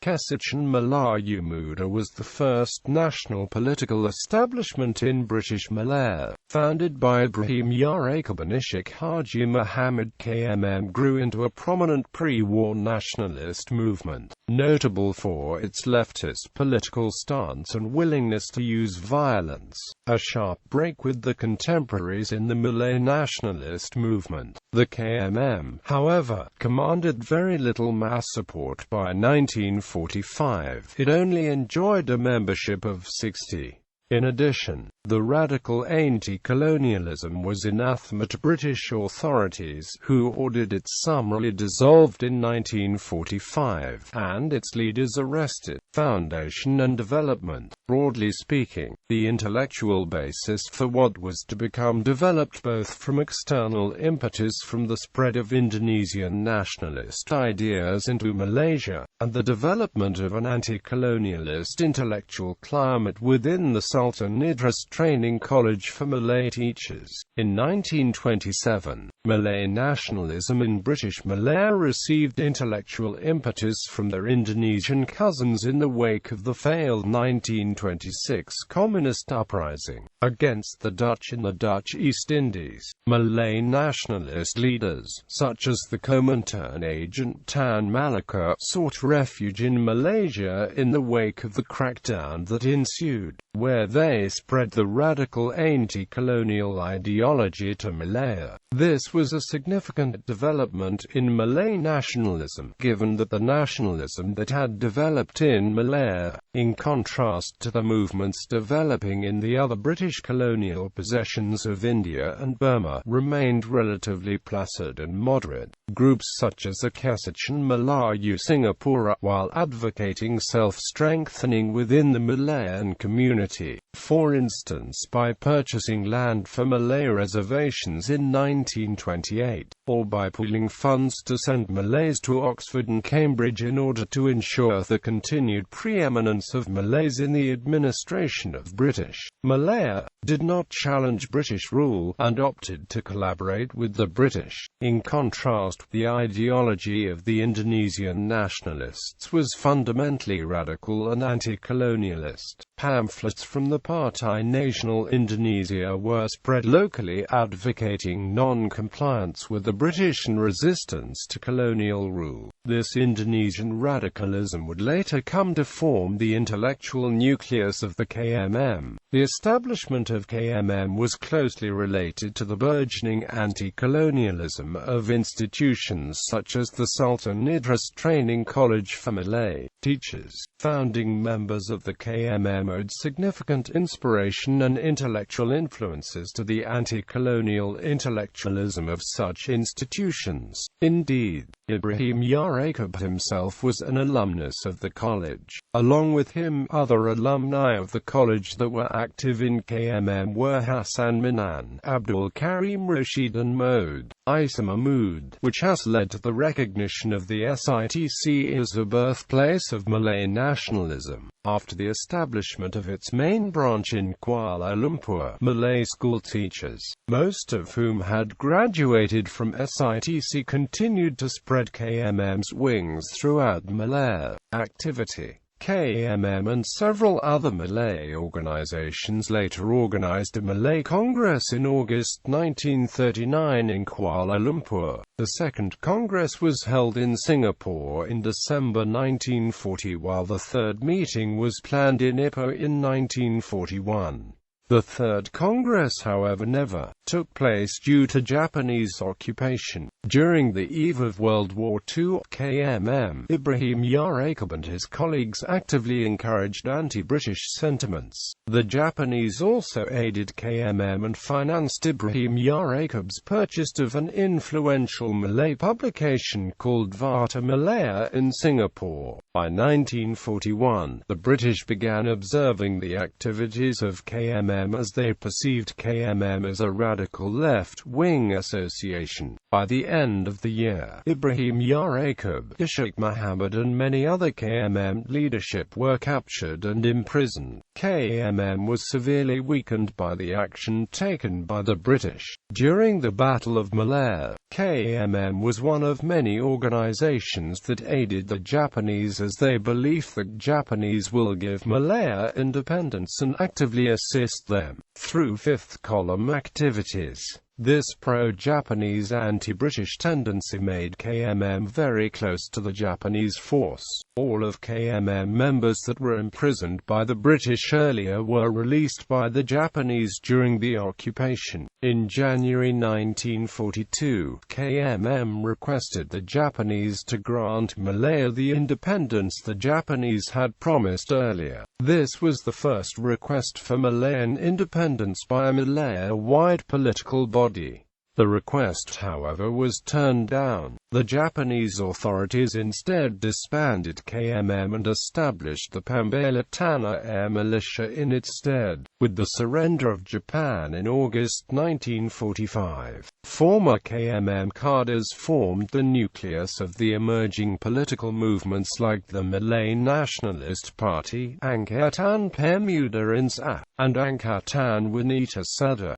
Kesatuan Melayu Muda was the first national political establishment in British Malaya. Founded by Ibrahim Yaakob and Ishaq Haji Muhammad, KMM grew into a prominent pre-war nationalist movement, notable for its leftist political stance and willingness to use violence, a sharp break with the contemporaries in the Malay nationalist movement. The KMM, however, commanded very little mass support by 1945. It only enjoyed a membership of 60. In addition, the radical anti-colonialism was anathema to British authorities, who ordered it summarily dissolved in 1945, and its leaders arrested. Foundation and development. Broadly speaking, the intellectual basis for what was to become developed both from external impetus from the spread of Indonesian nationalist ideas into Malaysia, and the development of an anti-colonialist intellectual climate within the Sultan Idris Training College for Malay teachers. In 1927, Malay nationalism in British Malaya received intellectual impetus from their Indonesian cousins in the wake of the failed 1926 communist uprising against the Dutch in the Dutch East Indies. Malay nationalist leaders, such as the Comintern agent Tan Malaka, sought refuge in Malaysia in the wake of the crackdown that ensued, where they spread the radical anti-colonial ideology to Malaya. This was a significant development in Malay nationalism, given that the nationalism that had developed in Malaya, in contrast to the movements developing in the other British colonial possessions of India and Burma, remained relatively placid and moderate. Groups such as the Kesatuan Melayu Singapura, while advocating self-strengthening within the Malayan community, for instance by purchasing land for Malay reservations in 1928, or by pooling funds to send Malays to Oxford and Cambridge in order to ensure the continued preeminence of Malays in the administration of British Malaya, did not challenge British rule, and opted to collaborate with the British. In contrast, the ideology of the Indonesian nationalists was fundamentally radical and anti-colonialist. Pamphlets from the Partai Nasional Indonesia were spread locally advocating non-compliance with the British and resistance to colonial rule. This Indonesian radicalism would later come to form the intellectual nucleus of the KMM. The establishment of KMM was closely related to the burgeoning anti-colonialism of institutions such as the Sultan Idris Training College for Malay teachers. Founding members of the KMM owed significant inspiration and intellectual influences to the anti-colonial intellectualism of such institutions. Indeed, Ibrahim Yaakob himself was an alumnus of the college. Along with him, other alumni of the college that were active in KMM were Hassan Minan, Abdul Karim Rashid and Mohd Isa Mahmud, which has led to the recognition of the SITC as a birthplace of Malay nationalism. After the establishment of its main branch in Kuala Lumpur, Malay school teachers, most of whom had graduated from SITC, continued to spread KMM's wings throughout Malaya. Activity. KMM and several other Malay organizations later organized a Malay Congress in August 1939 in Kuala Lumpur. The Second Congress was held in Singapore in December 1940, while the third meeting was planned in Ipoh in 1941. The Third Congress, however, never took place due to Japanese occupation. During the eve of World War II, KMM, Ibrahim Yaakob and his colleagues actively encouraged anti-British sentiments. The Japanese also aided KMM and financed Ibrahim Yaakob's purchase of an influential Malay publication called Varta Malaya in Singapore. By 1941, the British began observing the activities of KMM as they perceived KMM as a radical radical left-wing association. By the end of the year, Ibrahim Yarakub, Ishaq Muhammad and many other KMM leadership were captured and imprisoned. KMM was severely weakened by the action taken by the British. During the Battle of Malaya, KMM was one of many organizations that aided the Japanese as they believed the Japanese will give Malaya independence and actively assist them through fifth column activities. This pro-Japanese anti-British tendency made KMM very close to the Japanese force. All of KMM members that were imprisoned by the British earlier were released by the Japanese during the occupation. In January 1942, KMM requested the Japanese to grant Malaya the independence the Japanese had promised earlier. This was the first request for Malayan independence by a Malaya-wide political body. The request, however, was turned down. The Japanese authorities instead disbanded KMM and established the Pambala Tanah Air Militia in its stead. With the surrender of Japan in August 1945, former KMM cadres formed the nucleus of the emerging political movements like the Malay Nationalist Party, Angkatan Pemuda Insan, and Angkatan Wanita Sada.